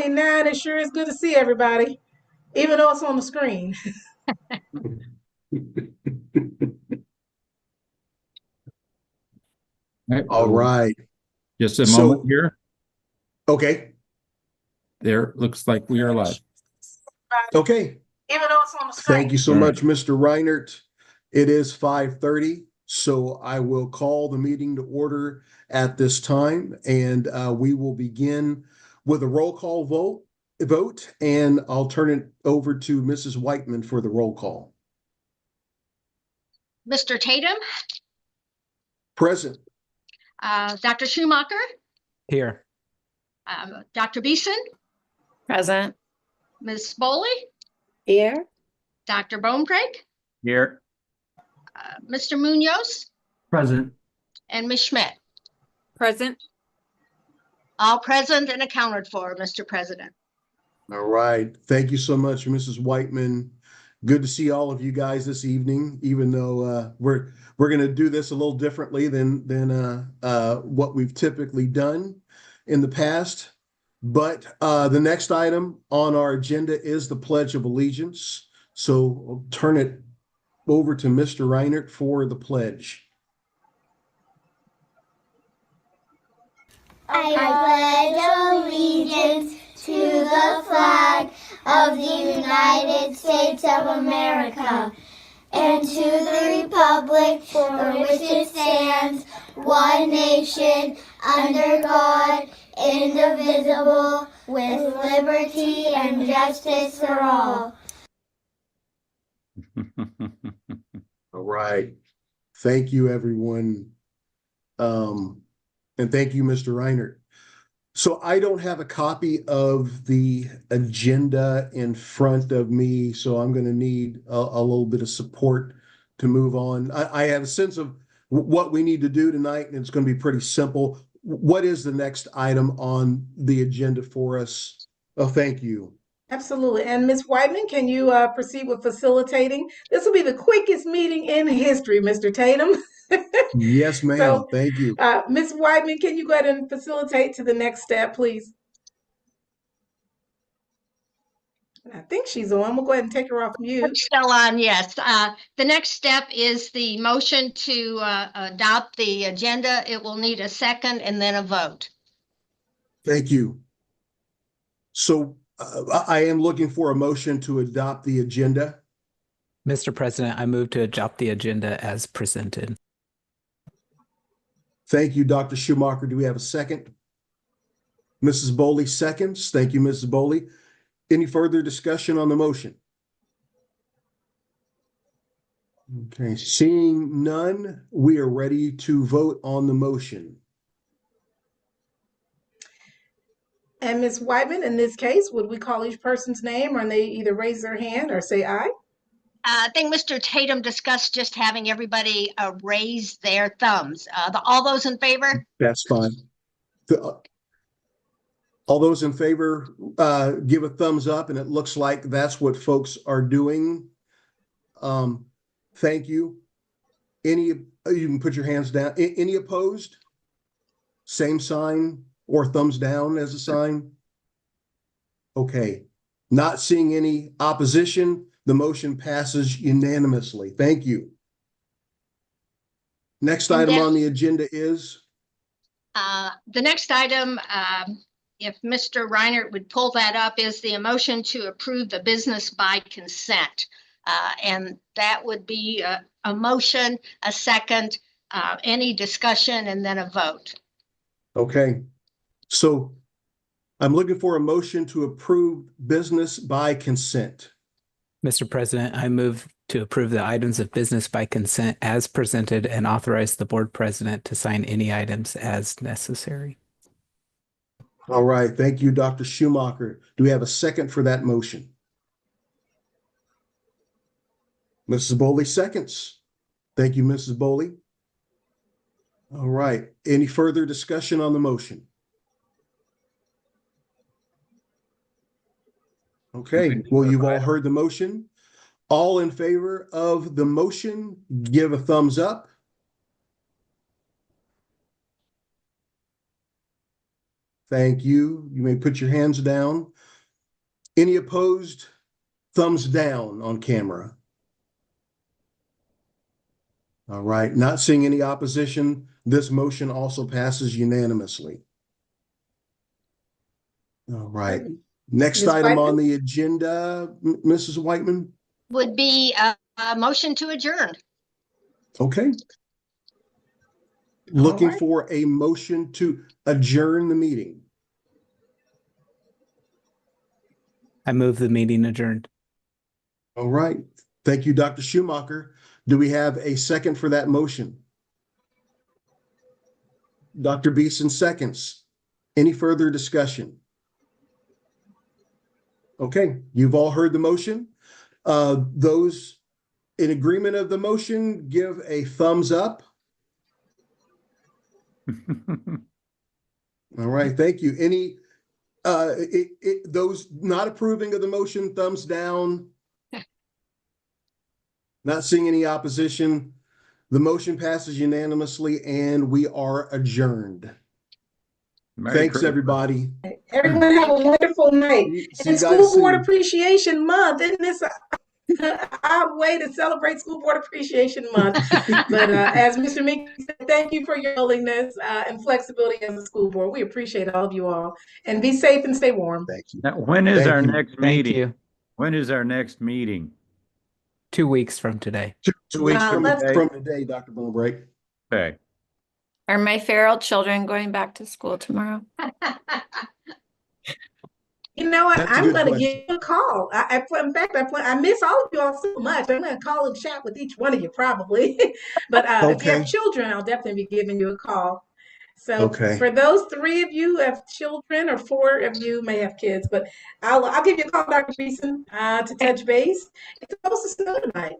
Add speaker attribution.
Speaker 1: 29, it sure is good to see everybody, even though it's on the screen.
Speaker 2: Right,
Speaker 3: All right.
Speaker 2: just a
Speaker 3: So-
Speaker 2: moment here.
Speaker 3: Okay.
Speaker 2: There, looks like we are live.
Speaker 3: Okay.
Speaker 1: Even though it's on the screen.
Speaker 3: Thank you so
Speaker 2: All
Speaker 3: much, Mr. Reinert. It is 5:30, so I will call the meeting to order at this time, and we will begin with a roll call vote, and I'll turn it over to Mrs. Whiteman for the roll call.
Speaker 4: Mr. Tatum,
Speaker 3: Present.
Speaker 4: Dr. Schumacher,
Speaker 5: Here.
Speaker 4: Dr. Beeson,
Speaker 6: Present.
Speaker 4: Ms. Foley,
Speaker 6: Here.
Speaker 4: Dr. Bonebrake,
Speaker 2: Here.
Speaker 4: Mr. Munoz,
Speaker 2: Present.
Speaker 4: and Ms. Schmidt.
Speaker 6: Present.
Speaker 4: All present and accounted for, Mr. President.
Speaker 3: All right. Thank you so much, Mrs. Whiteman. Good to see all of you guys this evening, even though we're going to do this a little differently than what we've typically done in the past. But the next item on our agenda is the Pledge of Allegiance. So I'll turn it over to Mr. Reinert for the pledge.
Speaker 7: I pledge allegiance to the flag of the United States of America and to the republic for which it stands, one nation, under God, indivisible, with liberty and justice for all.
Speaker 3: All right. Thank you, everyone. And thank you, Mr. Reinert. So I don't have a copy of the agenda in front of me, so I'm going to need a little bit of support to move on. I have a sense of what we need to do tonight, and it's going to be pretty simple. What is the next item on the agenda for us? Oh, thank you.
Speaker 1: Absolutely. And Ms. Whiteman, can you proceed with facilitating? This will be the quickest meeting in history, Mr. Tatum.
Speaker 3: Yes, ma'am.
Speaker 1: So,
Speaker 3: Thank you.
Speaker 1: Ms. Whiteman, can you go ahead and facilitate to the next step, please? I think she's on. We'll go ahead and take her off mute.
Speaker 4: I'm still on, yes. The next step is the motion to adopt the agenda. It will need a second and then a vote.
Speaker 3: Thank you. So I am looking for a motion to adopt the agenda.
Speaker 5: Mr. President, I move to adopt the agenda as presented.
Speaker 3: Thank you, Dr. Schumacher. Do we have a second? Mrs. Bowley seconds. Thank you, Mrs. Bowley. Any further discussion on the motion? Okay, seeing none, we are ready to vote on the motion.
Speaker 1: And Ms. Whiteman, in this case, would we call each person's name, or they either raise their hand or say aye?
Speaker 4: I think Mr. Tatum discussed just having everybody raise their thumbs. All those in favor?
Speaker 3: That's fine. All those in favor, give a thumbs up, and it looks like that's what folks are doing. Thank you. You can put your hands down. Any opposed? Same sign or thumbs down as a sign? Okay. Not seeing any opposition, the motion passes unanimously. Thank you. Next item on the agenda is?
Speaker 4: The next item, if Mr. Reinert would pull that up, is the motion to approve the business by consent. And that would be a motion, a second, any discussion, and then a vote.
Speaker 3: Okay. So I'm looking for a motion to approve business by consent.
Speaker 5: Mr. President, I move to approve the items of business by consent as presented and authorize the board president to sign any items as necessary.
Speaker 3: All right. Thank you, Dr. Schumacher. Do we have a second for that motion? Mrs. Bowley seconds. Thank you, Mrs. Bowley. All right. Any further discussion on the motion? Okay. Well, you've all heard the motion. All in favor of the motion, give a thumbs up. Thank you. You may put your hands down. Any opposed? Thumbs down on camera. All right, not seeing any opposition. This motion also passes unanimously. All right. Next
Speaker 1: Ms.
Speaker 3: item on
Speaker 1: Whiteman?
Speaker 3: the agenda, Mrs. Whiteman.
Speaker 4: Would be a motion to adjourn.
Speaker 3: Okay. Looking
Speaker 1: right.
Speaker 3: for a motion to adjourn the meeting.
Speaker 5: I move the meeting adjourned.
Speaker 3: All right. Thank you, Dr. Schumacher. Do we have a second for that motion? Dr. Beeson seconds. Any further discussion? Okay, you've all heard the motion. Those in agreement of the motion, give a thumbs up. All right, thank you. Any those not approving of the motion, thumbs down. Not seeing any opposition. The motion passes unanimously and we are adjourned.
Speaker 2: Merry
Speaker 3: Thanks,
Speaker 2: Christmas.
Speaker 3: everybody.
Speaker 1: Everyone have a wonderful night.
Speaker 3: See
Speaker 1: And
Speaker 3: you guys
Speaker 1: School Board
Speaker 3: soon.
Speaker 1: Appreciation Month, isn't this a odd way to celebrate School Board Appreciation Month? But as Mr. Meek said, thank you for your willingness and flexibility as a school board. We appreciate all of you all. And be safe and stay warm.
Speaker 3: Thank you.
Speaker 2: Now, when is
Speaker 3: Thank
Speaker 2: our
Speaker 3: you.
Speaker 2: next
Speaker 5: Thank
Speaker 2: meeting?
Speaker 5: you.
Speaker 2: When is our next meeting?
Speaker 5: 2 weeks from today.
Speaker 3: 2 weeks from
Speaker 1: let's-
Speaker 3: today, Dr. Bonebreak.
Speaker 2: Okay.
Speaker 6: Are my feral children going back to school tomorrow?
Speaker 1: You know what?
Speaker 3: That's a
Speaker 1: I'm
Speaker 3: good
Speaker 1: going to
Speaker 3: question.
Speaker 1: give you a call. In fact, I miss all of you all so much. I'm going to call and chat with each one of you probably. But if you have
Speaker 3: Okay.
Speaker 1: children, I'll definitely be giving you a call. So
Speaker 3: Okay.
Speaker 1: for those 3 of you who have children, or 4 of you may have kids, but I'll give you a call, Dr. Beeson, to touch base. It's supposed to snow tonight.